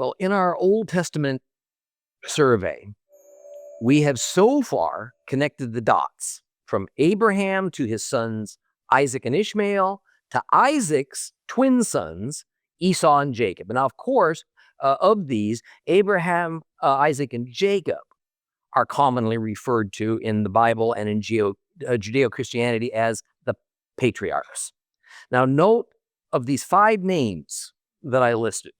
Well, in our Old Testament survey, we have so far connected the dots from Abraham to his sons Isaac and Ishmael to Isaac's twin sons, Esau and Jacob. And now, of course, of these, Abraham, Isaac, and Jacob are commonly referred to in the Bible and in Judeo-Christianity as the Patriarchs. Now, note of these 5 names that I listed,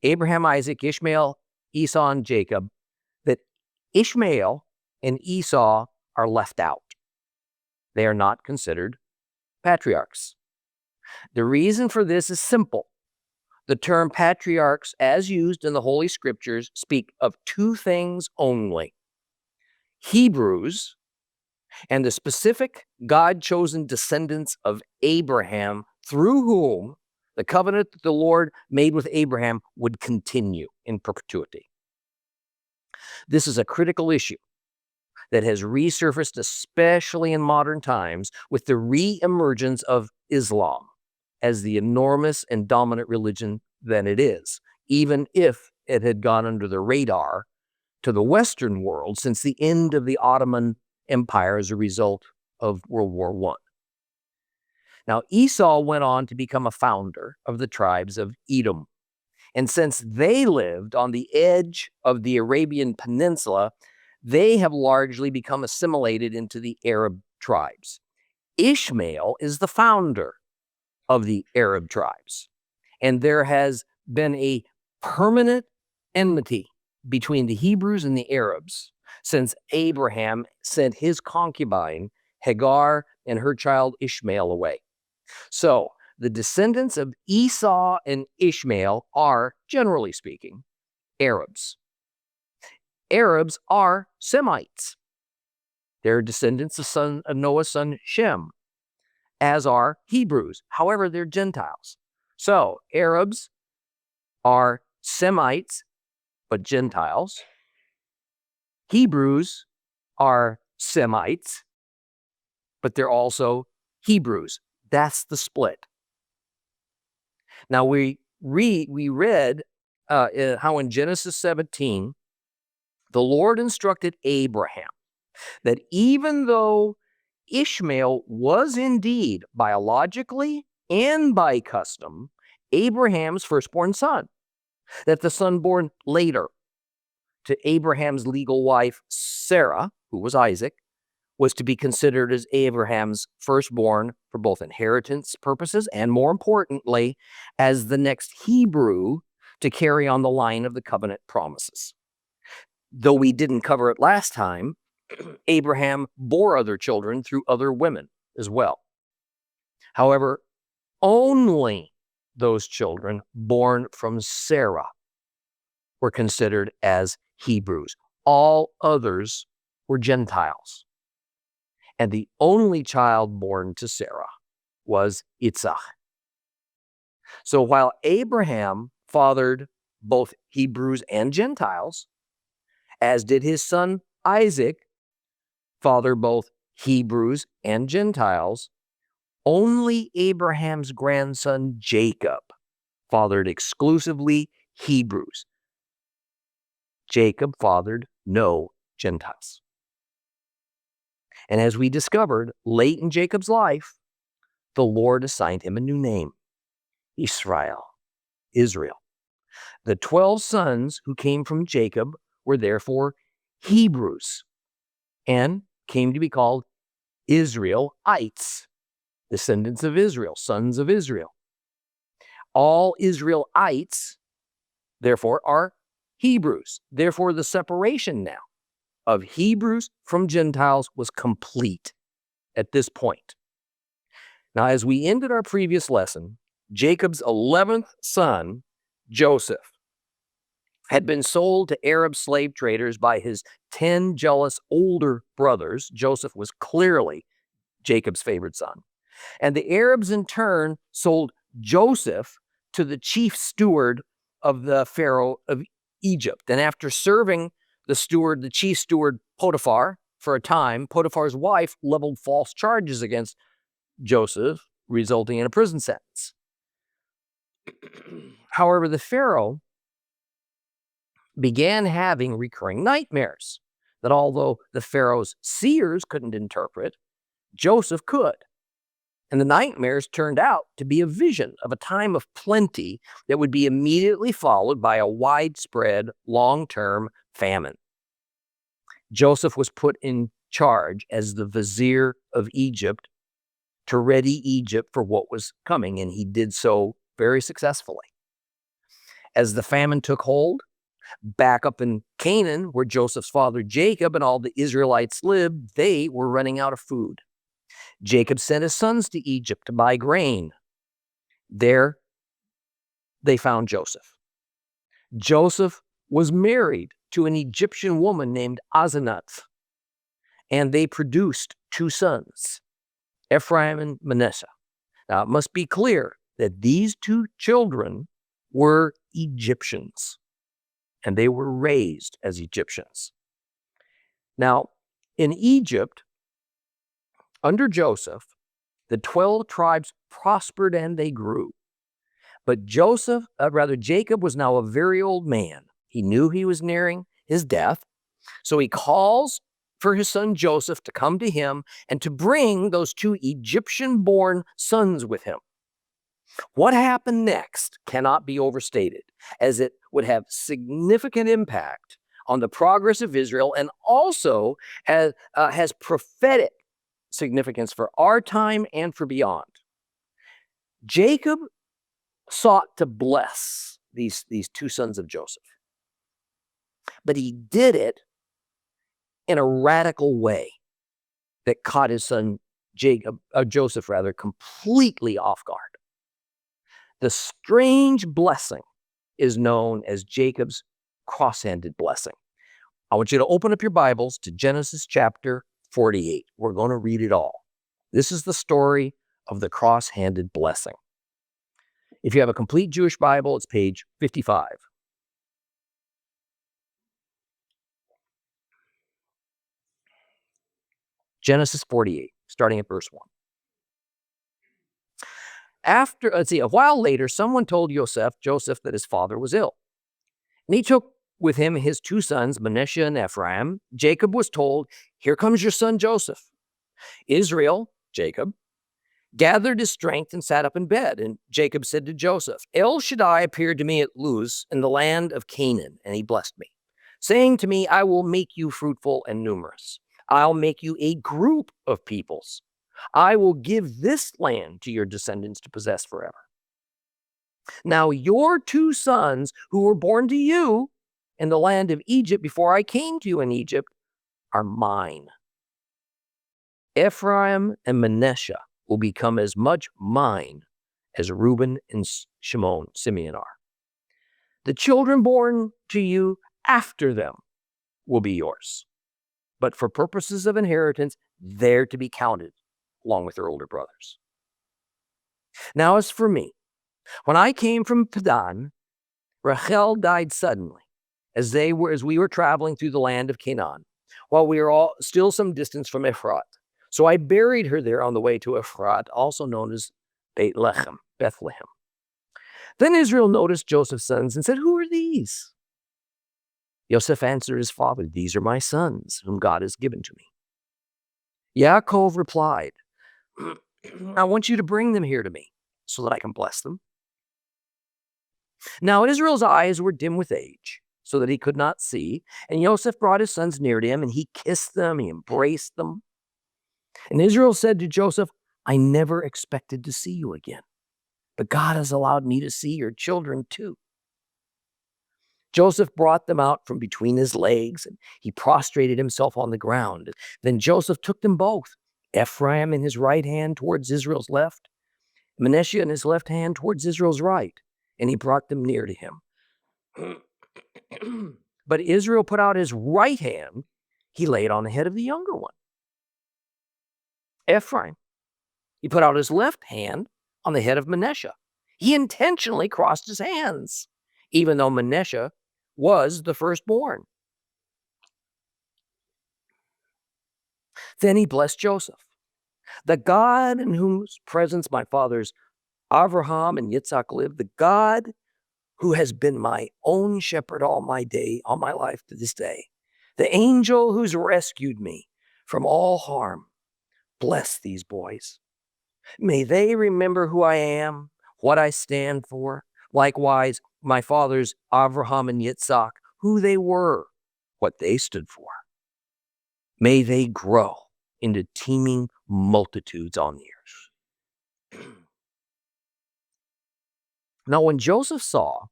Abraham, Isaac, Ishmael, Esau, and Jacob, that Ishmael and Esau are left out. They are not considered patriarchs. The reason for this is simple. The term patriarchs, as used in the Holy Scriptures, speak of 2 things only: Hebrews and the specific God-chosen descendants of Abraham, through whom the covenant that the Lord made with Abraham would continue in perpetuity. This is a critical issue that has resurfaced, especially in modern times, with the re-emergence of Islam as the enormous and dominant religion that it is, even if it had gone under the radar to the Western world since the end of the Ottoman Empire as a result of World War I. Now, Esau went on to become a founder of the tribes of Edom. And since they lived on the edge of the Arabian Peninsula, they have largely become assimilated into the Arab tribes. Ishmael is the founder of the Arab tribes. And there has been a permanent enmity between the Hebrews and the Arabs since Abraham sent his concubine Hagar and her child Ishmael away. So, the descendants of Esau and Ishmael are, generally speaking, Arabs. Arabs are Semites. They're descendants of Noah's son Shem, as are Hebrews. However, they're Gentiles. So, Arabs are Semites, but Gentiles. Hebrews are Semites, but they're also Hebrews. That's the split. Now, we read how in Genesis 17, the Lord instructed Abraham that even though Ishmael was indeed biologically and by custom Abraham's firstborn son, that the son born later to Abraham's legal wife Sarah, who was Isaac, was to be considered as Abraham's firstborn for both inheritance purposes and, more importantly, as the next Hebrew to carry on the line of the covenant promises. Though we didn't cover it last time, Abraham bore other children through other women as well. However, only those children born from Sarah were considered as Hebrews. All others were Gentiles. And the only child born to Sarah was Yitzhak. So while Abraham fathered both Hebrews and Gentiles, as did his son Isaac father both Hebrews and Gentiles, only Abraham's grandson Jacob fathered exclusively Hebrews. Jacob fathered no Gentiles. And as we discovered late in Jacob's life, the Lord assigned him a new name, Israel. The 12 sons who came from Jacob were therefore Hebrews and came to be called Israelites, descendants of Israel, sons of Israel. All Israelites, therefore, are Hebrews. Therefore, the separation now of Hebrews from Gentiles was complete at this point. Now, as we ended our previous lesson, Jacob's 11th son, Joseph, had been sold to Arab slave traders by his 10 jealous older brothers. Joseph was clearly Jacob's favorite son. And the Arabs, in turn, sold Joseph to the chief steward of the Pharaoh of Egypt. And after serving the chief steward Potiphar for a time, Potiphar's wife leveled false charges against Joseph, resulting in a prison sentence. However, the Pharaoh began having recurring nightmares that, although the Pharaoh's seers couldn't interpret, Joseph could. And the nightmares turned out to be a vision of a time of plenty that would be immediately followed by a widespread, long-term famine. Joseph was put in charge as the vizier of Egypt to ready Egypt for what was coming, and he did so very successfully. As the famine took hold, back up in Canaan, where Joseph's father Jacob and all the Israelites lived, they were running out of food. Jacob sent his sons to Egypt to buy grain. There, they found Joseph. Joseph was married to an Egyptian woman named Asenath, and they produced 2 sons, Ephraim and Manasseh. Now, it must be clear that these 2 children were Egyptians, and they were raised as Egyptians. Now, in Egypt, under Joseph, the 12 tribes prospered and they grew. But Jacob was now a very old man. He knew he was nearing his death, so he calls for his son Joseph to come to him and to bring those 2 Egyptian-born sons with him. What happened next cannot be overstated, as it would have significant impact on the progress of Israel and also has prophetic significance for our time and for beyond. Jacob sought to bless these 2 sons of Joseph, but he did it in a radical way that caught his son Joseph completely off guard. The strange blessing is known as Jacob's cross-handed blessing. I want you to open up your Bibles to Genesis chapter 48. We're going to read it all. This is the story of the cross-handed blessing. If you have a complete Jewish Bible, it's page 55. Genesis 48, starting at verse 1. A while later, someone told Joseph, that his father was ill. And he took with him his 2 sons, Manasseh and Ephraim. Jacob was told, "Here comes your son Joseph." Israel, Jacob, gathered his strength and sat up in bed. And Jacob said to Joseph, "El Shaddai appeared to me at Luz in the land of Canaan, and he blessed me, saying to me, I will make you fruitful and numerous. I'll make you a group of peoples. I will give this land to your descendants to possess forever. Now your 2 sons who were born to you in the land of Egypt before I came to you in Egypt are mine. Ephraim and Manasseh will become as much mine as Reuben and Simeon are. The children born to you after them will be yours. But for purposes of inheritance, they're to be counted along with their older brothers. Now as for me, when I came from Padan, Rachel died suddenly as we were traveling through the land of Canaan, while we were all still some distance from Ephrat. So I buried her there on the way to Ephrat, also known as Bethlehem. Then Israel noticed Joseph's sons and said, "Who are these?" Joseph answered his father, "These are my sons, whom God has given to me." Yaakov replied, "I want you to bring them here to me so that I can bless them." Now Israel's eyes were dim with age, so that he could not see. And Joseph brought his sons near to him, and he kissed them, he embraced them. And Israel said to Joseph, "I never expected to see you again, but God has allowed me to see your children too." Joseph brought them out from between his legs, and he prostrated himself on the ground. Then Joseph took them both, Ephraim in his right hand towards Israel's left, Manasseh in his left hand towards Israel's right, and he brought them near to him. But Israel put out his right hand, he laid on the head of the younger one, Ephraim. He put out his left hand on the head of Manasseh. He intentionally crossed his hands, even though Manasseh was the firstborn. Then he blessed Joseph. "The God in whose presence my fathers Abraham and Yitzhak lived, the God who has been my own shepherd all my life to this day, the angel who's rescued me from all harm. Bless these boys. May they remember who I am, what I stand for. Likewise, my fathers, Avraham and Yitzhak, who they were, what they stood for. May they grow into teeming multitudes on the earth. Now, when Joseph saw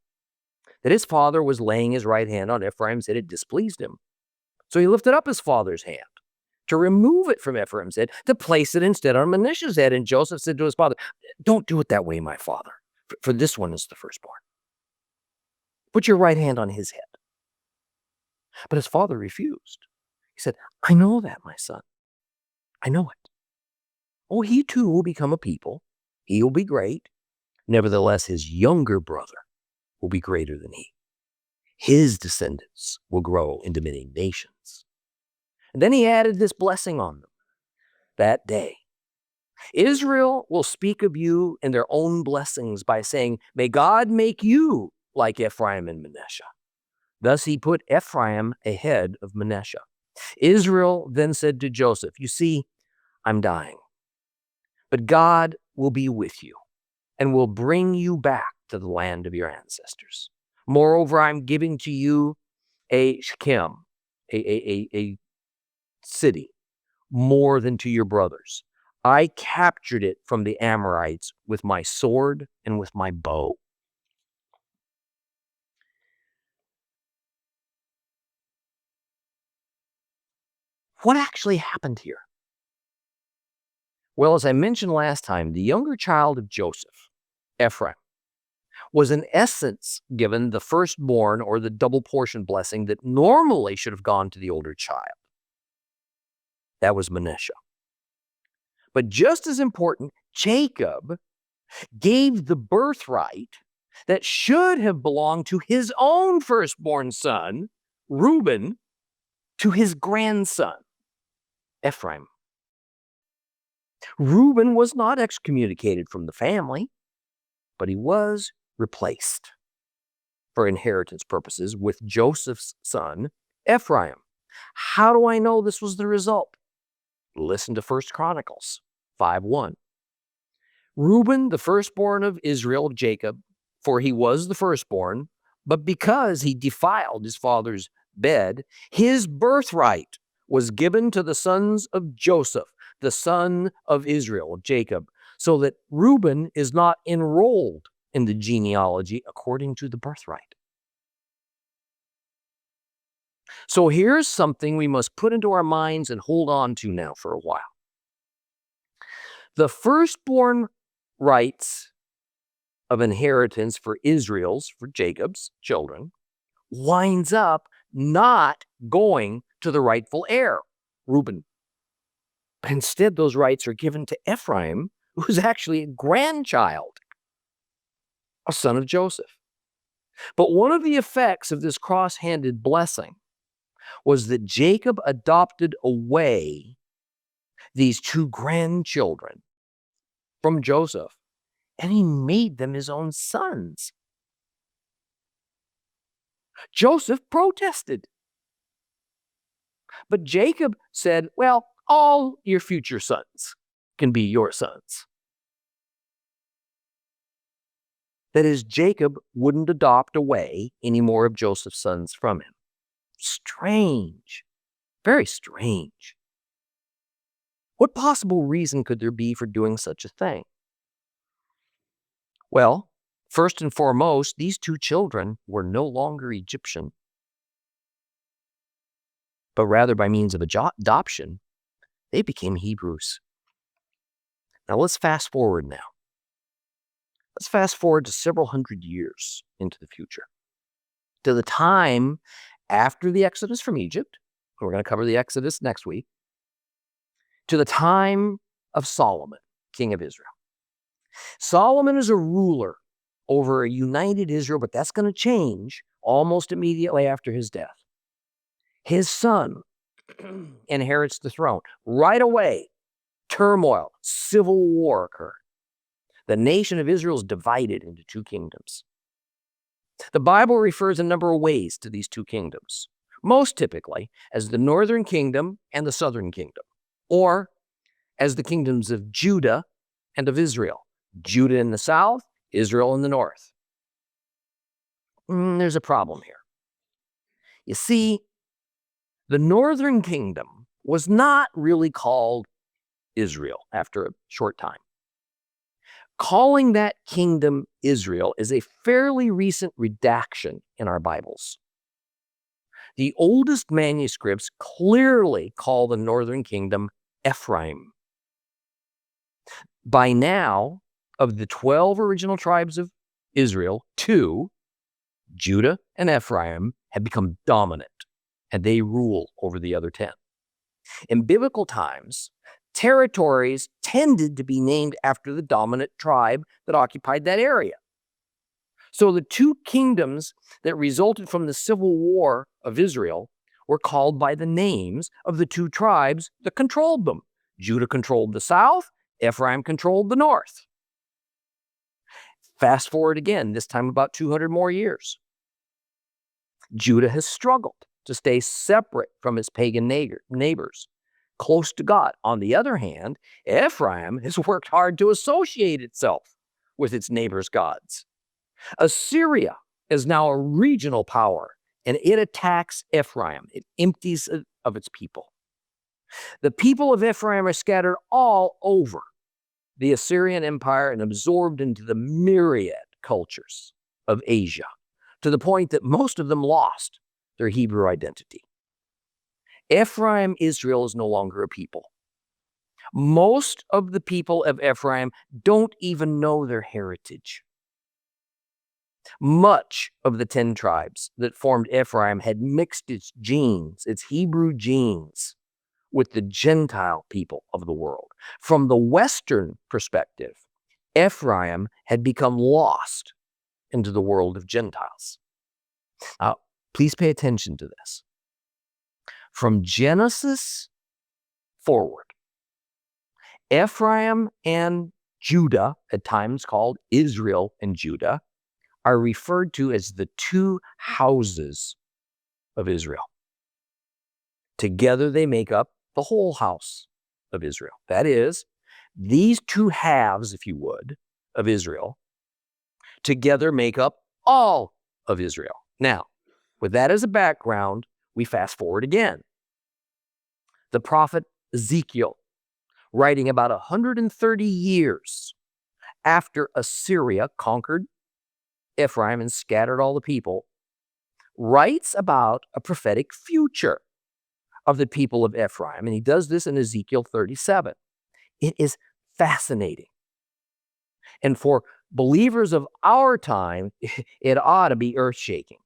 that his father was laying his right hand on Ephraim's head, it displeased him. So he lifted up his father's hand to remove it from Ephraim's head, to place it instead on Manasseh's head. And Joseph said to his father, "Don't do it that way, my father, for this one is the firstborn. Put your right hand on his head." But his father refused. He said, "I know that, my son. I know it. Oh, he too will become a people. He will be great. Nevertheless, his younger brother will be greater than he. His descendants will grow into many nations." And then he added this blessing on them. That day, Israel will speak of you in their own blessings by saying, "May God make you like Ephraim and Manasseh." Thus he put Ephraim ahead of Manasseh. Israel then said to Joseph, "You see, I'm dying, but God will be with you and will bring you back to the land of your ancestors. Moreover, I'm giving to you a Shechem, a city, more than to your brothers. I captured it from the Amorites with my sword and with my bow." What actually happened here? Well, as I mentioned last time, the younger child of Joseph, Ephraim, was in essence given the firstborn or the double portion blessing that normally should have gone to the older child. That was Manasseh. But just as important, Jacob gave the birthright that should have belonged to his own firstborn son, Reuben, to his grandson, Ephraim. Reuben was not excommunicated from the family, but he was replaced for inheritance purposes with Joseph's son, Ephraim. How do I know this was the result? Listen to 1 Chronicles 5:1. Reuben, the firstborn of Israel, of Jacob, for he was the firstborn, but because he defiled his father's bed, his birthright was given to the sons of Joseph, the son of Israel, of Jacob, so that Reuben is not enrolled in the genealogy according to the birthright. So here's something we must put into our minds and hold on to now for a while. The firstborn rights of inheritance for Israel's, for Jacob's children, winds up not going to the rightful heir, Reuben. But instead, those rights are given to Ephraim, who's actually a grandchild, a son of Joseph. But one of the effects of this cross-handed blessing was that Jacob adopted away these two grandchildren from Joseph, and he made them his own sons. Joseph protested. But Jacob said, well, all your future sons can be your sons. That is, Jacob wouldn't adopt away any more of Joseph's sons from him. Strange. Very strange. What possible reason could there be for doing such a thing? Well, first and foremost, these two children were no longer Egyptian, but rather by means of adoption, they became Hebrews. Now let's fast forward now. Let's fast forward to several hundred years into the future, to the time after the Exodus from Egypt. We're going to cover the Exodus next week. To the time of Solomon, king of Israel. Solomon is a ruler over a united Israel, but that's going to change almost immediately after his death. His son inherits the throne. Right away, turmoil, civil war occurred. The nation of Israel is divided into two kingdoms. The Bible refers a number of ways to these two kingdoms, most typically as the northern kingdom and the southern kingdom, or as the kingdoms of Judah and of Israel. Judah in the south, Israel in the north. There's a problem here. You see, the northern kingdom was not really called Israel after a short time. Calling that kingdom Israel is a fairly recent redaction in our Bibles. The oldest manuscripts clearly call the northern kingdom Ephraim. By now, of the 12 original tribes of Israel, 2, Judah and Ephraim, have become dominant, and they rule over the other 10. In biblical times, territories tended to be named after the dominant tribe that occupied that area. So the two kingdoms that resulted from the civil war of Israel were called by the names of the two tribes that controlled them. Judah controlled the south, Ephraim controlled the north. Fast forward again, this time about 200 more years. Judah has struggled to stay separate from its pagan neighbors, close to God. On the other hand, Ephraim has worked hard to associate itself with its neighbors' gods. Assyria is now a regional power, and it attacks Ephraim. It empties it of its people. The people of Ephraim are scattered all over the Assyrian Empire and absorbed into the myriad cultures of Asia, to the point that most of them lost their Hebrew identity. Ephraim, Israel, is no longer a people. Most of the people of Ephraim don't even know their heritage. Much of the 10 tribes that formed Ephraim had mixed its genes, its Hebrew genes, with the Gentile people of the world. From the Western perspective, Ephraim had become lost into the world of Gentiles. Now, please pay attention to this. From Genesis forward, Ephraim and Judah, at times called Israel and Judah, are referred to as the two houses of Israel. Together they make up the whole house of Israel. That is, these two halves, if you would, of Israel, together make up all of Israel. Now, with that as a background, we fast forward again. The prophet Ezekiel, writing about 130 years after Assyria conquered Ephraim and scattered all the people, writes about a prophetic future of the people of Ephraim, and he does this in Ezekiel 37. It is fascinating. And for believers of our time, it ought to be earth-shaking.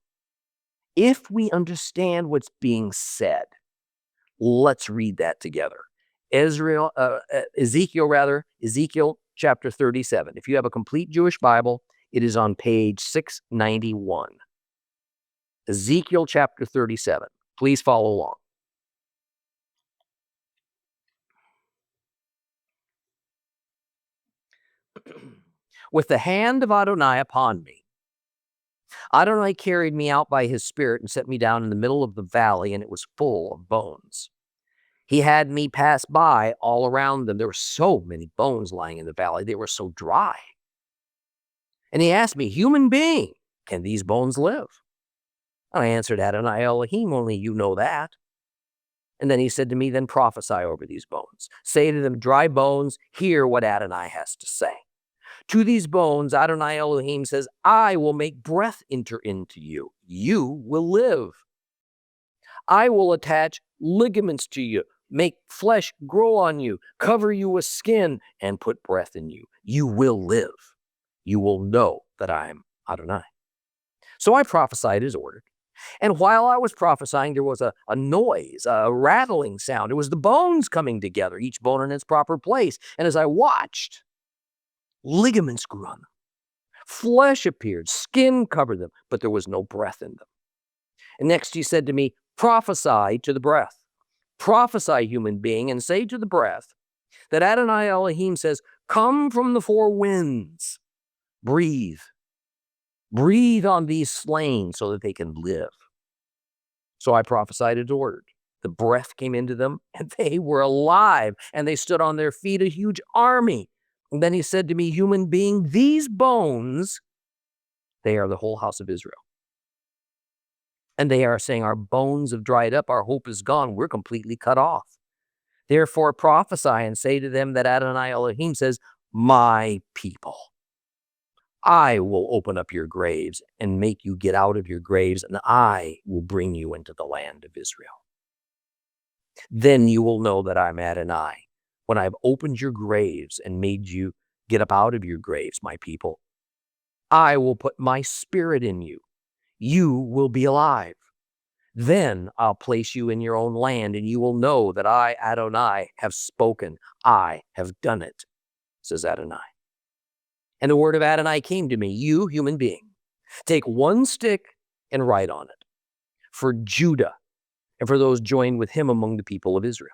If we understand what's being said, let's read that together. Ezekiel chapter 37. If you have a complete Jewish Bible, it is on page 691. Ezekiel chapter 37. Please follow along. With the hand of Adonai upon me, Adonai carried me out by his spirit and set me down in the middle of the valley, and it was full of bones. He had me pass by all around them. There were so many bones lying in the valley. They were so dry. And he asked me, human being, can these bones live? And I answered, Adonai Elohim, only you know that. And then he said to me, then prophesy over these bones. Say to them, dry bones, hear what Adonai has to say. To these bones, Adonai Elohim says, I will make breath enter into you. You will live. I will attach ligaments to you, make flesh grow on you, cover you with skin, and put breath in you. You will live. You will know that I am Adonai. So I prophesied as ordered. And while I was prophesying, there was a noise, a rattling sound. It was the bones coming together, each bone in its proper place. And as I watched, ligaments grew on them. Flesh appeared, skin covered them, but there was no breath in them. And next he said to me, prophesy to the breath. Prophesy, human being, and say to the breath that Adonai Elohim says, come from the four winds, breathe, Breathe on these slain so that they can live. So I prophesied and ordered. The breath came into them, and they were alive, and they stood on their feet, a huge army. And then he said to me, human being, these bones, they are the whole house of Israel. And they are saying, our bones have dried up, our hope is gone, we're completely cut off. Therefore prophesy and say to them that Adonai Elohim says, my people, I will open up your graves and make you get out of your graves, and I will bring you into the land of Israel. Then you will know that I'm Adonai, when I've opened your graves and made you get up out of your graves, my people. I will put my spirit in you. You will be alive. Then I'll place you in your own land, and you will know that I, Adonai, have spoken. I have done it, says Adonai. And the word of Adonai came to me, you human being, take one stick and write on it for Judah and for those joined with him among the people of Israel.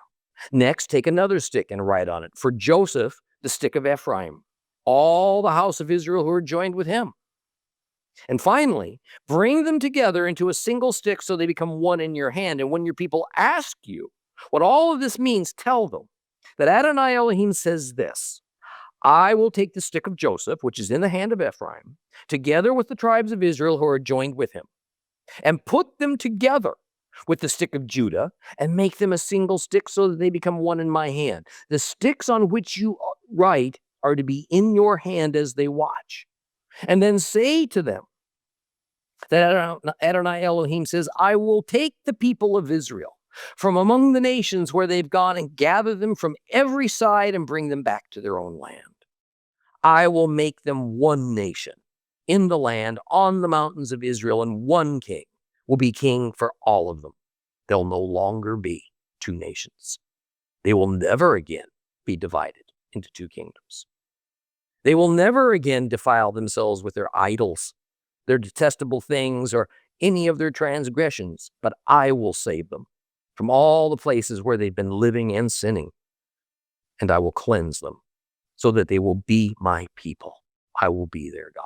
Next, take another stick and write on it for Joseph, the stick of Ephraim, all the house of Israel who are joined with him. And finally, bring them together into a single stick so they become one in your hand. And when your people ask you what all of this means, tell them that Adonai Elohim says this, I will take the stick of Joseph, which is in the hand of Ephraim, together with the tribes of Israel who are joined with him, and put them together with the stick of Judah, and make them a single stick so that they become one in my hand. The sticks on which you write are to be in your hand as they watch. And then say to them that Adonai Elohim says, I will take the people of Israel from among the nations where they've gone and gather them from every side and bring them back to their own land. I will make them one nation in the land on the mountains of Israel, and one king will be king for all of them. They'll no longer be two nations. They will never again be divided into two kingdoms. They will never again defile themselves with their idols, their detestable things, or any of their transgressions, but I will save them from all the places where they've been living and sinning, and I will cleanse them so that they will be my people. I will be their God.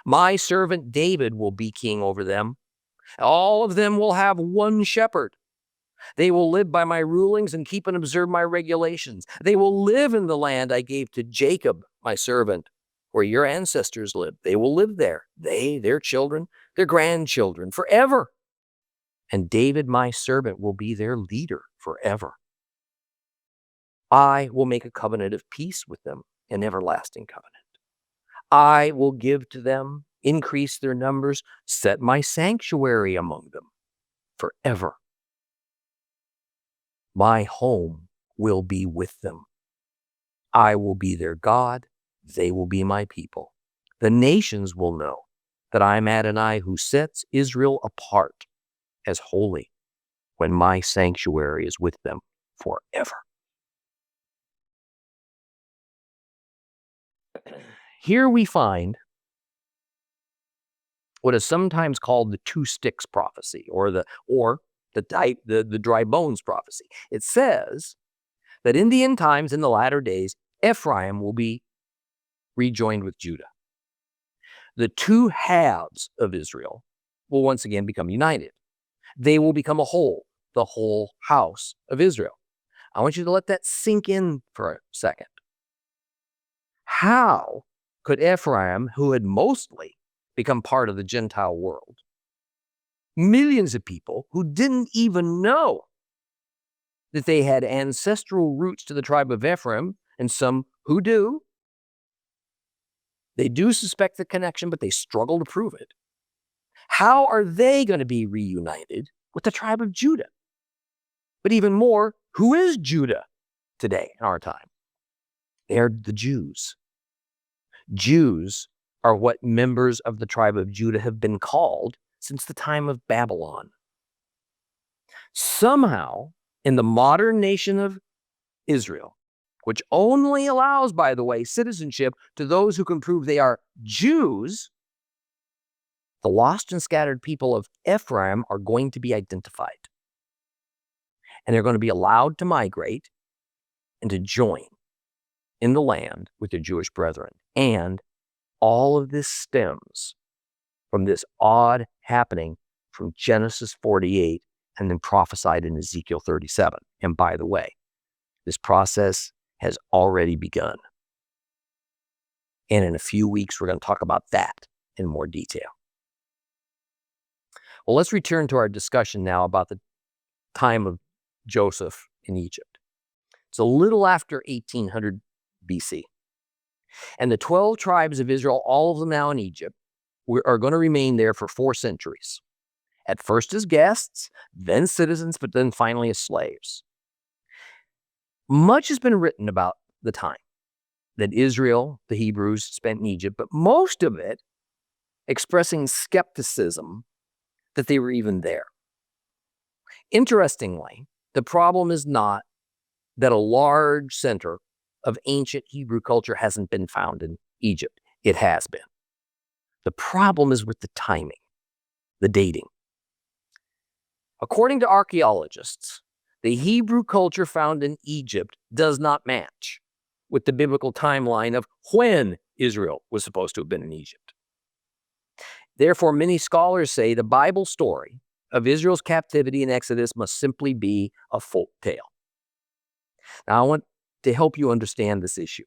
My servant David will be king over them. All of them will have one shepherd. They will live by my rulings and keep and observe my regulations. They will live in the land I gave to Jacob, my servant, where your ancestors lived. They will live there, they, their children, their grandchildren, forever. And David, my servant, will be their leader forever. I will make a covenant of peace with them, an everlasting covenant. I will give to them, increase their numbers, set my sanctuary among them forever. My home will be with them. I will be their God. They will be my people. The nations will know that I am Adonai, who sets Israel apart as holy when my sanctuary is with them forever. Here we find what is sometimes called the two sticks prophecy, or the dry bones prophecy. It says that in the end times, in the latter days, Ephraim will be rejoined with Judah. The two halves of Israel will once again become united. They will become a whole, the whole house of Israel. I want you to let that sink in for a second. How could Ephraim, who had mostly become part of the Gentile world, millions of people who didn't even know that they had ancestral roots to the tribe of Ephraim, and some who do, they do suspect the connection, but they struggle to prove it. How are they going to be reunited with the tribe of Judah? But even more, who is Judah today in our time? They are the Jews. Jews are what members of the tribe of Judah have been called since the time of Babylon. Somehow, in the modern nation of Israel, which only allows, by the way, citizenship to those who can prove they are Jews, the lost and scattered people of Ephraim are going to be identified. And they're going to be allowed to migrate and to join in the land with their Jewish brethren. And all of this stems from this odd happening from Genesis 48 and then prophesied in Ezekiel 37. And by the way, this process has already begun. And in a few weeks, we're going to talk about that in more detail. Well, let's return to our discussion now about the time of Joseph in Egypt. It's a little after 1800 BC. And the 12 tribes of Israel, all of them now in Egypt, are going to remain there for 4 centuries. At first as guests, then citizens, but then finally as slaves. Much has been written about the time that Israel, the Hebrews, spent in Egypt, but most of it expressing skepticism that they were even there. Interestingly, the problem is not that a large center of ancient Hebrew culture hasn't been found in Egypt. It has been. The problem is with the timing, the dating. According to archaeologists, the Hebrew culture found in Egypt does not match with the biblical timeline of when Israel was supposed to have been in Egypt. Therefore, many scholars say the Bible story of Israel's captivity and Exodus must simply be a folk tale. Now, I want to help you understand this issue.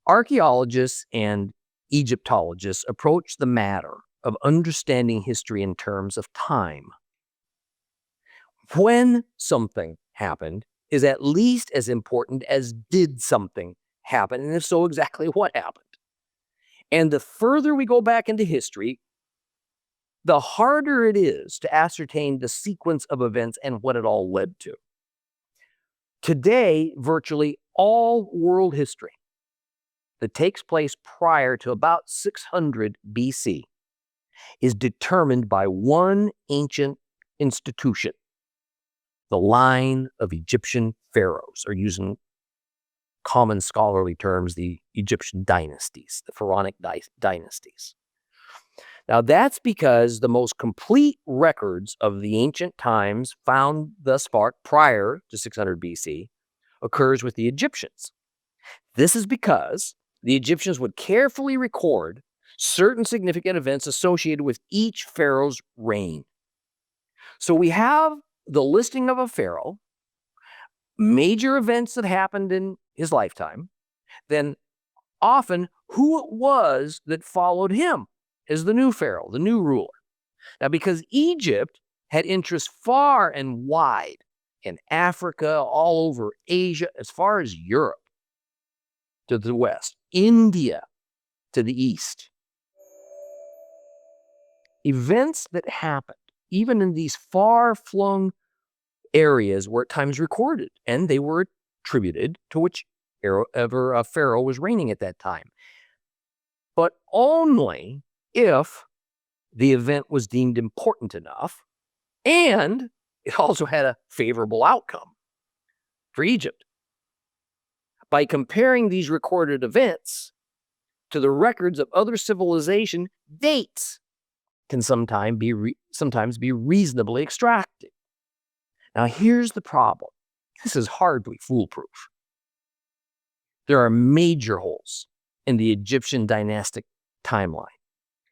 Archaeologists and Egyptologists approach the matter of understanding history in terms of time. When something happened is at least as important as did something happen, and if so, exactly what happened. And the further we go back into history, the harder it is to ascertain the sequence of events and what it all led to. Today, virtually all world history that takes place prior to about 600 BC is determined by one ancient institution, the line of Egyptian pharaohs, or using common scholarly terms, the Egyptian dynasties, the pharaonic dynasties. Now, that's because the most complete records of the ancient times found thus far prior to 600 BC occurs with the Egyptians. This is because the Egyptians would carefully record certain significant events associated with each pharaoh's reign. So we have the listing of a pharaoh, major events that happened in his lifetime, then often who it was that followed him as the new pharaoh, the new ruler. Now, because Egypt had interests far and wide in Africa, all over Asia, as far as Europe to the west, India to the east. Events that happened, even in these far-flung areas, were at times recorded, and they were attributed to whichever pharaoh was reigning at that time. But only if the event was deemed important enough, and it also had a favorable outcome for Egypt. By comparing these recorded events to the records of other civilization, dates can sometimes be reasonably extracted. Now, here's the problem. This is hardly foolproof. There are major holes in the Egyptian dynastic timeline.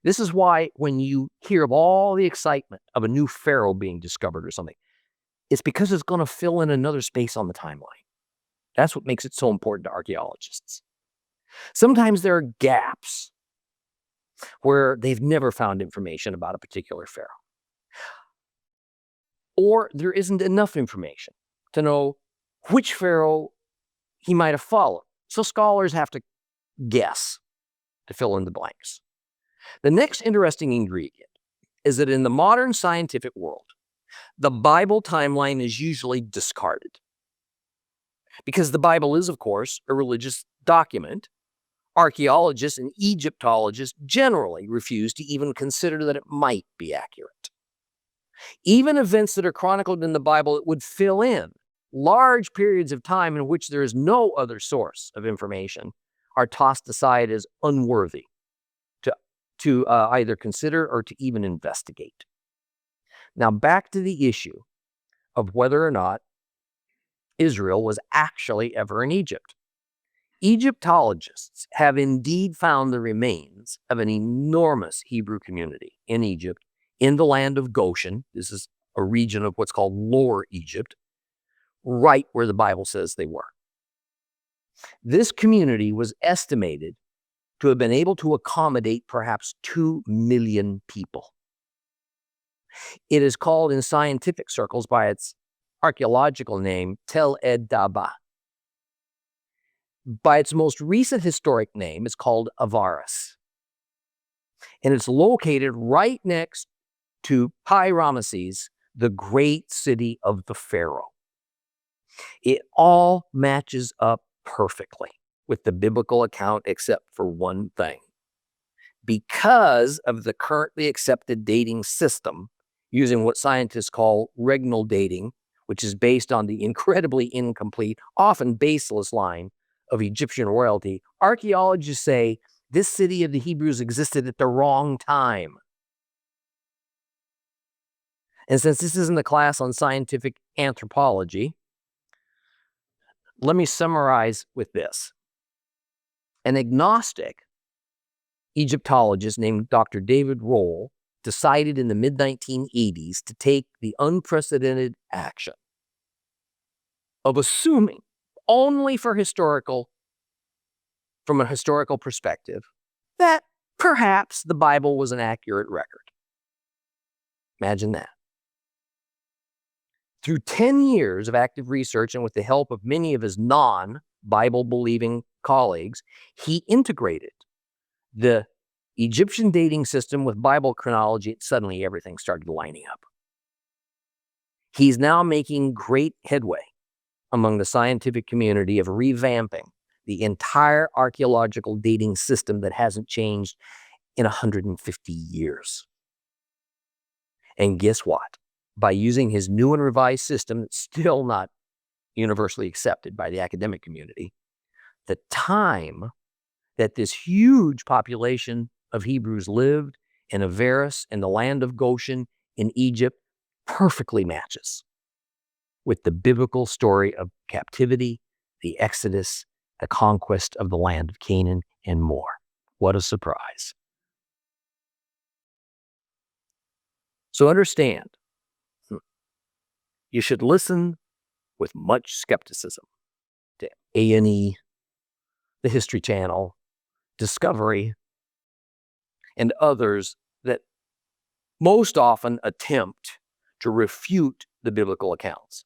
This is why when you hear of all the excitement of a new pharaoh being discovered or something, it's because it's going to fill in another space on the timeline. That's what makes it so important to archaeologists. Sometimes there are gaps where they've never found information about a particular pharaoh. Or there isn't enough information to know which pharaoh he might have followed. So scholars have to guess to fill in the blanks. The next interesting ingredient is that in the modern scientific world, the Bible timeline is usually discarded. Because the Bible is, of course, a religious document, archaeologists and Egyptologists generally refuse to even consider that it might be accurate. Even events that are chronicled in the Bible that would fill in large periods of time in which there is no other source of information are tossed aside as unworthy to either consider or to even investigate. Now, back to the issue of whether or not Israel was actually ever in Egypt. Egyptologists have indeed found the remains of an enormous Hebrew community in Egypt, in the land of Goshen. This is a region of what's called Lower Egypt, right where the Bible says they were. This community was estimated to have been able to accommodate perhaps 2 million people. It is called in scientific circles by its archaeological name, Tel Ed Daba. By its most recent historic name, it's called Avaris. And it's located right next to Pi Ramesses, the great city of the Pharaoh. It all matches up perfectly with the biblical account except for one thing. Because of the currently accepted dating system, using what scientists call regnal dating, which is based on the incredibly incomplete, often baseless line of Egyptian royalty, archaeologists say this city of the Hebrews existed at the wrong time. And since this isn't a class on scientific anthropology, let me summarize with this. An agnostic Egyptologist named Dr. David Rohl decided in the mid-1980s to take the unprecedented action of assuming only from a historical perspective, that perhaps the Bible was an accurate record. Imagine that. Through 10 years of active research and with the help of many of his non-Bible-believing colleagues, he integrated the Egyptian dating system with Bible chronology, and suddenly everything started lining up. He's now making great headway among the scientific community of revamping the entire archaeological dating system that hasn't changed in 150 years. And guess what? By using his new and revised system that's still not universally accepted by the academic community, the time that this huge population of Hebrews lived in Avaris, in the land of Goshen, in Egypt, perfectly matches with the biblical story of captivity, the Exodus, the conquest of the land of Canaan, and more. What a surprise. So understand, you should listen with much skepticism to A&E, the History Channel, Discovery, and others that most often attempt to refute the biblical accounts.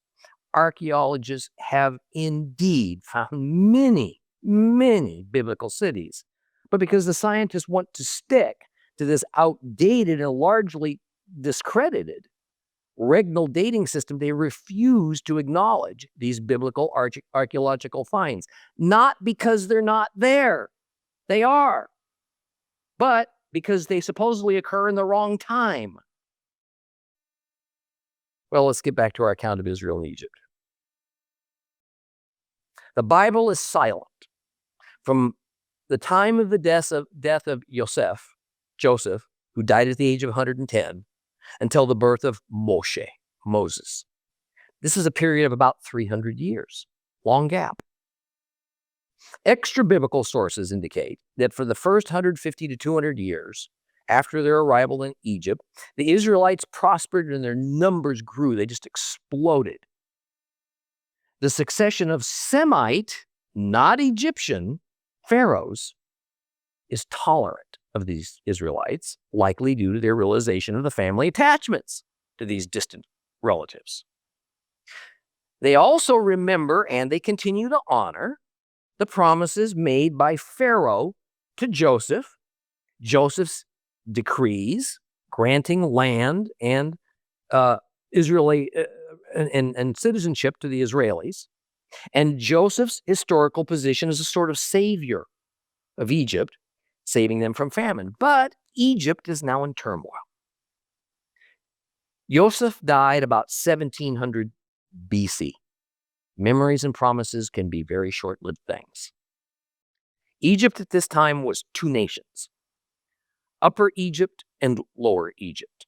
Archaeologists have indeed found many, many biblical cities, but because the scientists want to stick to this outdated and largely discredited regnal dating system, they refuse to acknowledge these biblical archaeological finds. Not because they're not there, they are, but because they supposedly occur in the wrong time. Well, let's get back to our account of Israel and Egypt. The Bible is silent from the time of the death of Joseph, who died at the age of 110, until the birth of Moses. This is a period of about 300 years, long gap. Extra biblical sources indicate that for the first 150 to 200 years after their arrival in Egypt, the Israelites prospered and their numbers grew. They just exploded. The succession of Semite, not Egyptian, pharaohs is tolerant of these Israelites, likely due to their realization of the family attachments to these distant relatives. They also remember and they continue to honor the promises made by Pharaoh to Joseph, Joseph's decrees granting land and Israeli and citizenship to the Israelis, and Joseph's historical position as a sort of savior of Egypt, saving them from famine. But Egypt is now in turmoil. Joseph died about 1700 BC. Memories and promises can be very short-lived things. Egypt at this time was two nations, Upper Egypt and Lower Egypt.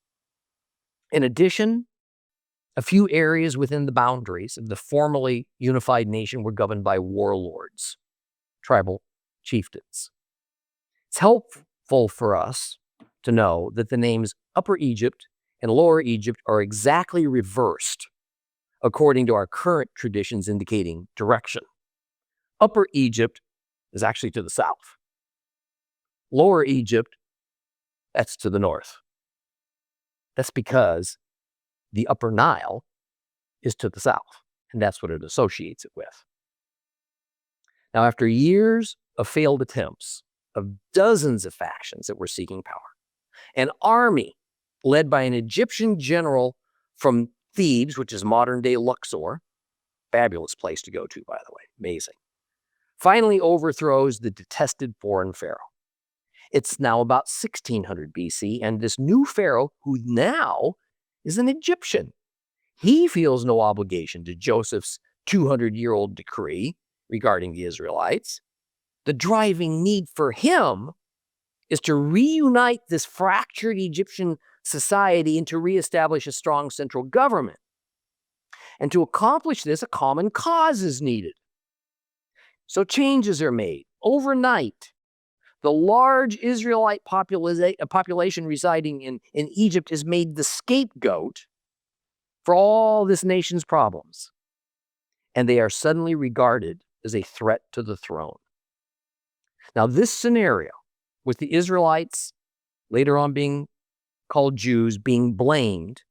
In addition, a few areas within the boundaries of the formerly unified nation were governed by warlords. tribal chieftains. It's helpful for us to know that the names Upper Egypt and Lower Egypt are exactly reversed according to our current traditions indicating direction. Upper Egypt is actually to the south. Lower Egypt, that's to the north. That's because the Upper Nile is to the south, and that's what it associates it with. Now, after years of failed attempts of dozens of factions that were seeking power, an army led by an Egyptian general from Thebes, which is modern-day Luxor, fabulous place to go to, by the way, amazing, finally overthrows the detested foreign pharaoh. It's now about 1600 BC, and this new pharaoh, who now is an Egyptian, he feels no obligation to Joseph's 200-year-old decree regarding the Israelites. The driving need for him is to reunite this fractured Egyptian society and to reestablish a strong central government. And to accomplish this, a common cause is needed. So changes are made overnight. The large Israelite population residing in Egypt is made the scapegoat for all this nation's problems. And they are suddenly regarded as a threat to the throne. Now, this scenario, with the Israelites later on being called Jews, being blamed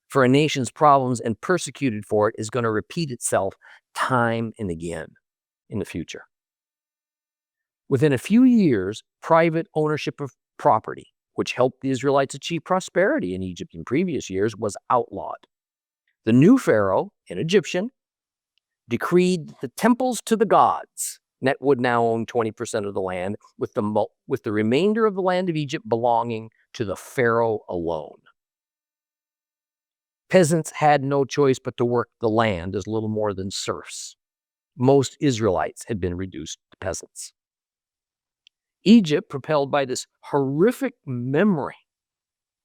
for a nation's problems and persecuted for it, is going to repeat itself time and again in the future. Within a few years, private ownership of property, which helped the Israelites achieve prosperity in Egypt in previous years, was outlawed. The new pharaoh, an Egyptian, decreed the temples to the gods. Net would now own 20% of the land, with the remainder of the land of Egypt belonging to the pharaoh alone. Peasants had no choice but to work the land as little more than serfs. Most Israelites had been reduced to peasants. Egypt, propelled by this horrific memory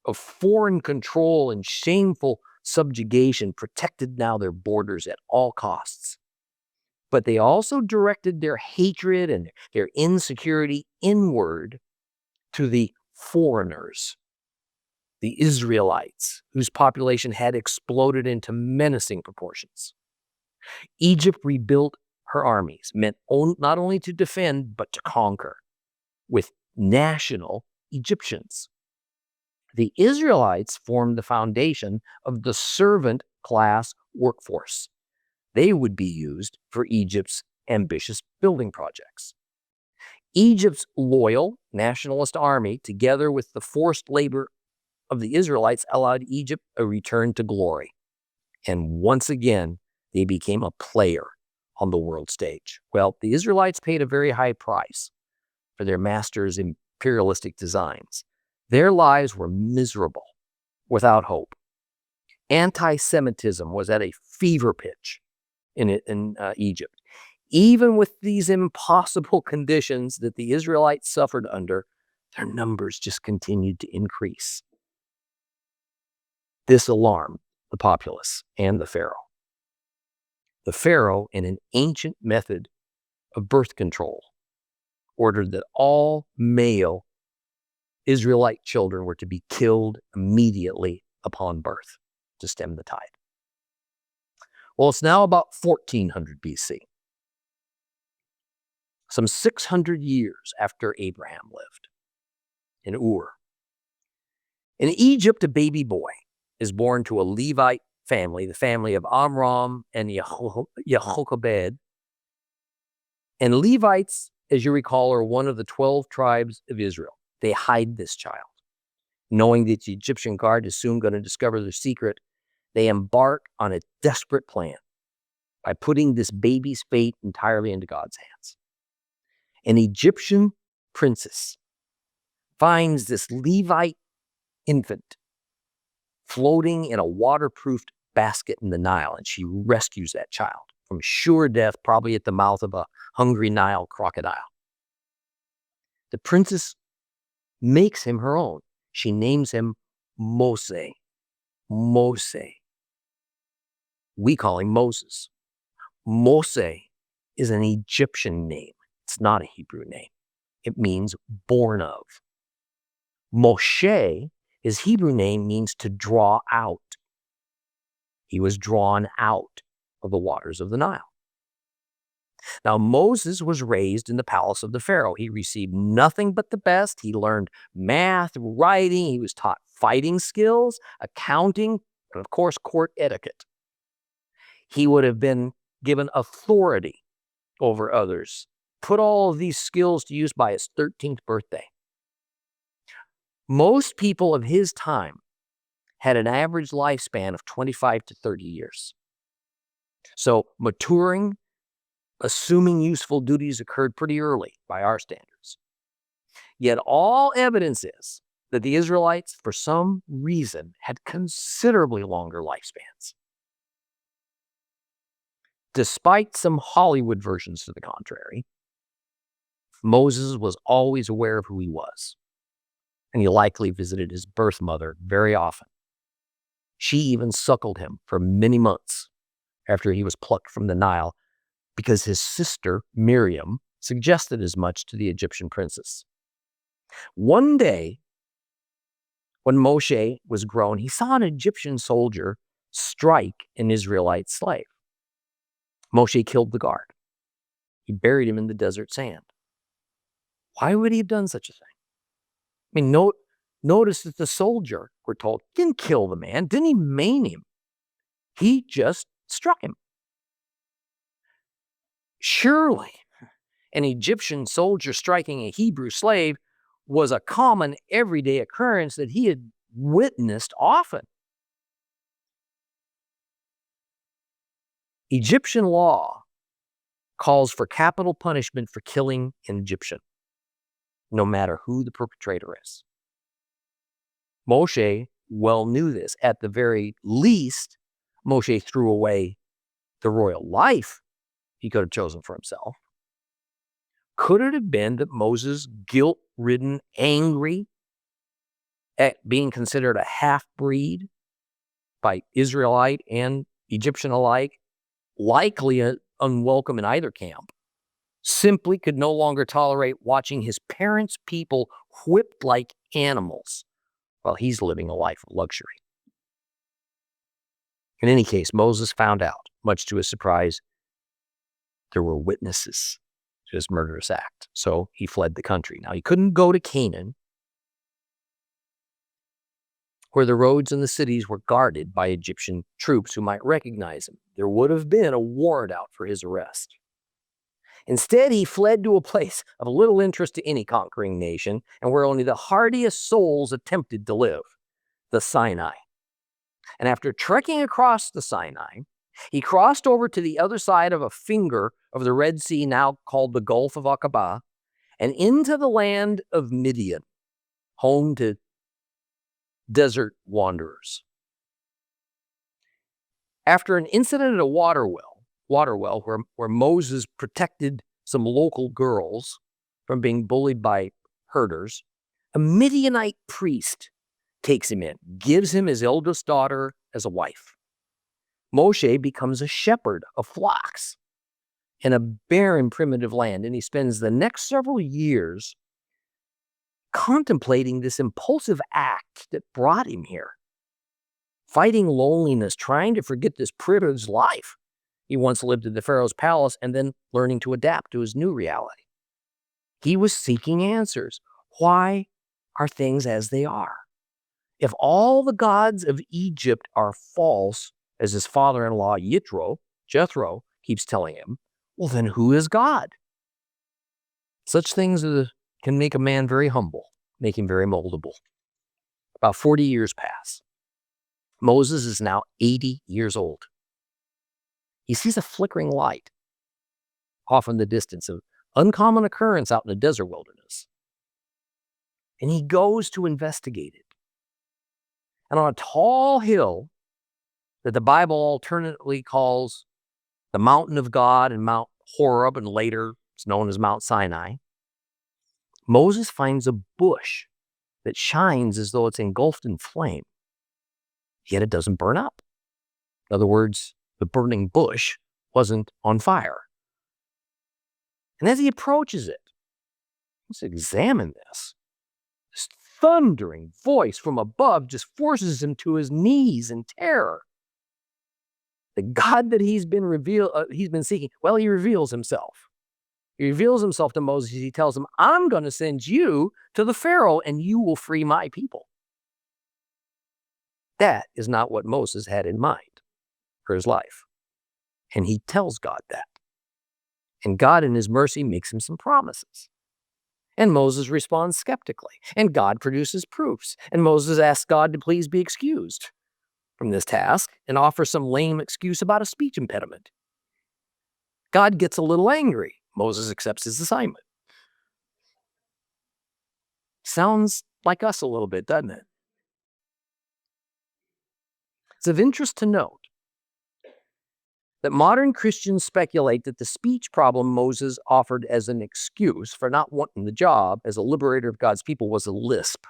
of foreign control and shameful subjugation, protected now their borders at all costs. But they also directed their hatred and their insecurity inward to the foreigners, the Israelites, whose population had exploded into menacing proportions. Egypt rebuilt her armies, meant not only to defend, but to conquer, with national Egyptians. The Israelites formed the foundation of the servant class workforce. They would be used for Egypt's ambitious building projects. Egypt's loyal nationalist army, together with the forced labor of the Israelites, allowed Egypt a return to glory. And once again, they became a player on the world stage. Well, the Israelites paid a very high price for their master's imperialistic designs. Their lives were miserable, without hope. Anti-Semitism was at a fever pitch in Egypt. Even with these impossible conditions that the Israelites suffered under, their numbers just continued to increase. This alarmed the populace and the pharaoh. The pharaoh, in an ancient method of birth control, ordered that all male Israelite children were to be killed immediately upon birth to stem the tide. Well, it's now about 1400 BC, some 600 years after Abraham lived in Ur. In Egypt, a baby boy is born to a Levite family, the family of Amram and Yehochebed. And Levites, as you recall, are one of the 12 tribes of Israel. They hide this child. Knowing that the Egyptian guard is soon going to discover their secret, they embark on a desperate plan by putting this baby's fate entirely into God's hands. An Egyptian princess finds this Levite infant floating in a waterproofed basket in the Nile, and she rescues that child from sure death, probably at the mouth of a hungry Nile crocodile. The princess makes him her own. She names him Mose. Mose. We call him Moses. Mose is an Egyptian name. It's not a Hebrew name. It means born of. Moshe, his Hebrew name, means to draw out. He was drawn out of the waters of the Nile. Now, Moses was raised in the palace of the Pharaoh. He received nothing but the best. He learned math, writing. He was taught fighting skills, accounting, and of course, court etiquette. He would have been given authority over others, put all of these skills to use by his 13th birthday. Most people of his time had an average lifespan of 25 to 30 years. So maturing, assuming useful duties occurred pretty early by our standards. Yet all evidence is that the Israelites, for some reason, had considerably longer lifespans. Despite some Hollywood versions to the contrary, Moses was always aware of who he was, and he likely visited his birth mother very often. She even suckled him for many months after he was plucked from the Nile because his sister, Miriam, suggested as much to the Egyptian princess. One day, when Moshe was grown, he saw an Egyptian soldier strike an Israelite slave. Moshe killed the guard. He buried him in the desert sand. Why would he have done such a thing? I mean, notice that the soldier, we're told, didn't kill the man, didn't even maim him. He just struck him. Surely, an Egyptian soldier striking a Hebrew slave was a common everyday occurrence that he had witnessed often. Egyptian law calls for capital punishment for killing an Egyptian, no matter who the perpetrator is. Moshe well knew this. At the very least, Moshe threw away the royal life he could have chosen for himself. Could it have been that Moses, guilt-ridden, angry at being considered a half-breed by Israelite and Egyptian alike, likely unwelcome in either camp, simply could no longer tolerate watching his parents' people whipped like animals while he's living a life of luxury? In any case, Moses found out, much to his surprise, there were witnesses to his murderous act. So he fled the country. Now, he couldn't go to Canaan, where the roads and the cities were guarded by Egyptian troops who might recognize him. There would have been a warrant out for his arrest. Instead, he fled to a place of little interest to any conquering nation and where only the hardiest souls attempted to live, the Sinai. And after trekking across the Sinai, he crossed over to the other side of a finger of the Red Sea, now called the Gulf of Aqaba, and into the land of Midian, home to desert wanderers. After an incident at a water well where Moses protected some local girls from being bullied by herders, a Midianite priest takes him in, gives him his eldest daughter as a wife. Moshe becomes a shepherd of flocks in a barren, primitive land, and he spends the next several years contemplating this impulsive act that brought him here, fighting loneliness, trying to forget this privileged life he once lived in the Pharaoh's palace, and then learning to adapt to his new reality. He was seeking answers. Why are things as they are? If all the gods of Egypt are false, as his father-in-law Jethro keeps telling him, well, then who is God? Such things can make a man very humble, make him very moldable. About 40 years pass. Moses is now 80 years old. He sees a flickering light off in the distance, an uncommon occurrence out in the desert wilderness. And he goes to investigate it. And on a tall hill that the Bible alternately calls the Mountain of God and Mount Horeb, and later it's known as Mount Sinai, Moses finds a bush that shines as though it's engulfed in flame, yet it doesn't burn up. In other words, the burning bush wasn't on fire. And as he approaches it, let's examine this. This thundering voice from above just forces him to his knees in terror. The God that he's been seeking, well, he reveals himself. He reveals himself to Moses. He tells him, I'm going to send you to the Pharaoh and you will free my people. That is not what Moses had in mind for his life. And he tells God that. And God in his mercy makes him some promises. And Moses responds skeptically. And God produces proofs. And Moses asks God to please be excused from this task and offers some lame excuse about a speech impediment. God gets a little angry. Moses accepts his assignment. Sounds like us a little bit, doesn't it? It's of interest to note that modern Christians speculate that the speech problem Moses offered as an excuse for not wanting the job as a liberator of God's people was a lisp,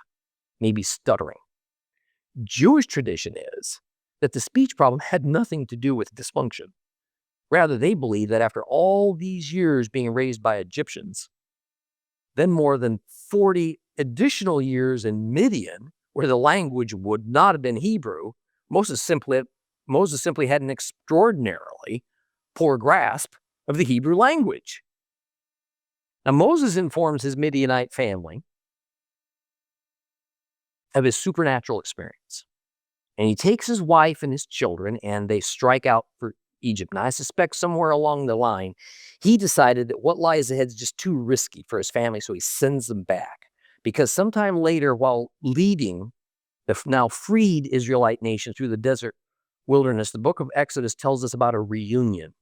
maybe stuttering. Jewish tradition is that the speech problem had nothing to do with dysfunction. Rather, they believe that after all these years being raised by Egyptians, then more than 40 additional years in Midian, where the language would not have been Hebrew, Moses simply had an extraordinarily poor grasp of the Hebrew language. Now, Moses informs his Midianite family of his supernatural experience. And he takes his wife and his children, and they strike out for Egypt. Now, I suspect somewhere along the line, he decided that what lies ahead is just too risky for his family, so he sends them back. Because sometime later, while leading the now freed Israelite nation through the desert wilderness, the book of Exodus tells us about a reunion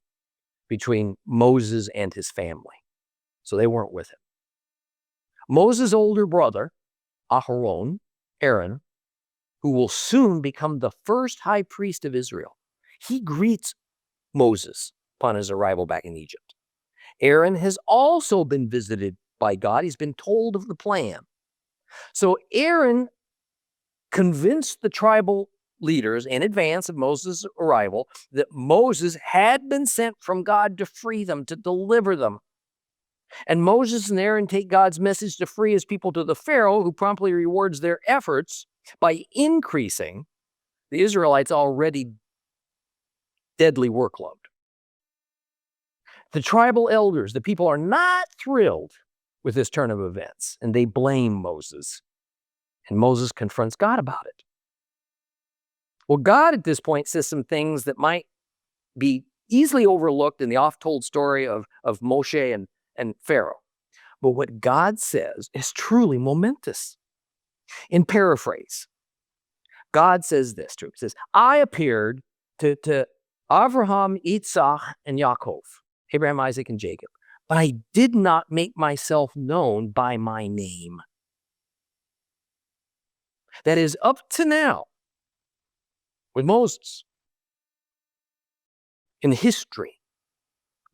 between Moses and his family. So they weren't with him. Moses' older brother, Aaron, who will soon become the first high priest of Israel, he greets Moses upon his arrival back in Egypt. Aaron has also been visited by God. He's been told of the plan. So Aaron convinced the tribal leaders in advance of Moses' arrival that Moses had been sent from God to free them, to deliver them. And Moses and Aaron take God's message to free his people to the Pharaoh, who promptly rewards their efforts by increasing the Israelites' already deadly workload. The tribal elders, the people, are not thrilled with this turn of events, and they blame Moses. And Moses confronts God about it. Well, God at this point says some things that might be easily overlooked in the oft-told story of Moshe and Pharaoh. But what God says is truly momentous. In paraphrase, God says this to him. He says, I appeared to Abraham, Isaac, and Yaakov, Abraham, Isaac, and Jacob, but I did not make myself known by my name. That is, up to now, with Moses, in history,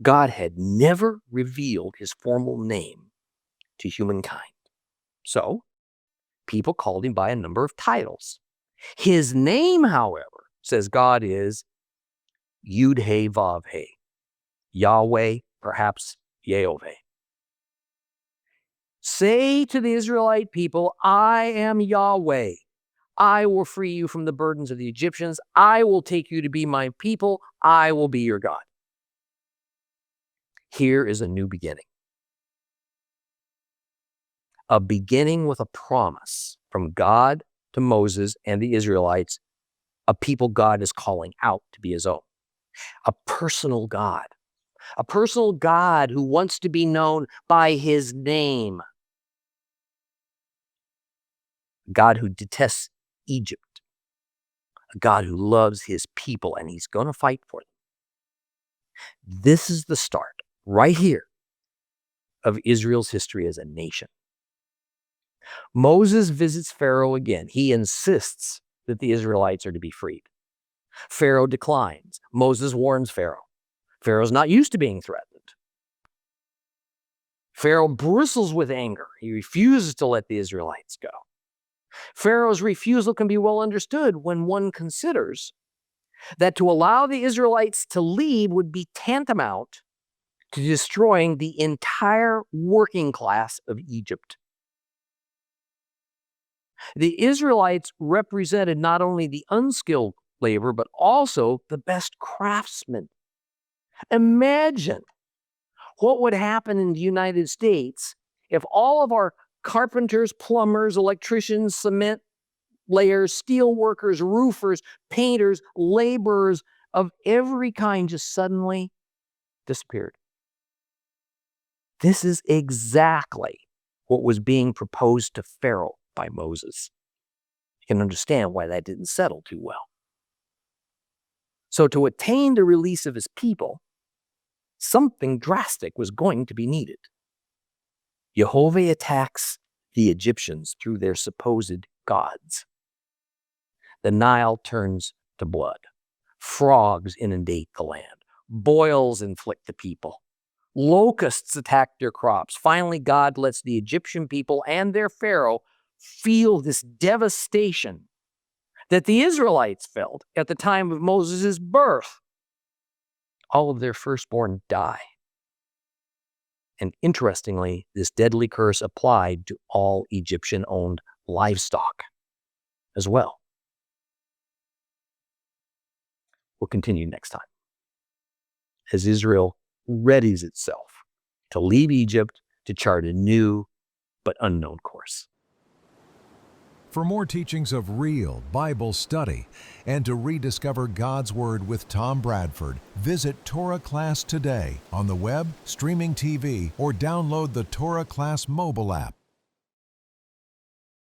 God had never revealed his formal name to humankind. So, people called him by a number of titles. His name, however, says God, is Yud-He-Vav-He, Yahweh, perhaps Yehovah. Say to the Israelite people, I am Yahweh. I will free you from the burdens of the Egyptians. I will take you to be my people. I will be your God. Here is a new beginning. A beginning with a promise from God to Moses and the Israelites, a people God is calling out to be his own. A personal God who wants to be known by his name. A God who detests Egypt. A God who loves his people, and he's going to fight for them. This is the start, right here, of Israel's history as a nation. Moses visits Pharaoh again. He insists that the Israelites are to be freed. Pharaoh declines. Moses warns Pharaoh. Pharaoh's not used to being threatened. Pharaoh bristles with anger. He refuses to let the Israelites go. Pharaoh's refusal can be well understood when one considers that to allow the Israelites to leave would be tantamount to destroying the entire working class of Egypt. The Israelites represented not only the unskilled labor, but also the best craftsmen. Imagine what would happen in the United States if all of our carpenters, plumbers, electricians, cement layers, steel workers, roofers, painters, laborers of every kind just suddenly disappeared. This is exactly what was being proposed to Pharaoh by Moses. You can understand why that didn't settle too well. So to attain the release of his people, something drastic was going to be needed. YHWH attacks the Egyptians through their supposed gods. The Nile turns to blood. Frogs inundate the land. Boils inflict the people. Locusts attack their crops. Finally, God lets the Egyptian people and their Pharaoh feel this devastation that the Israelites felt at the time of Moses' birth. All of their firstborn die. And interestingly, this deadly curse applied to all Egyptian-owned livestock as well. We'll continue next time as Israel readies itself to leave Egypt to chart a new but unknown course. For more teachings of real Bible study and to rediscover God's Word with Tom Bradford, visit Torah Class today on the web, streaming TV, or download the Torah Class mobile app.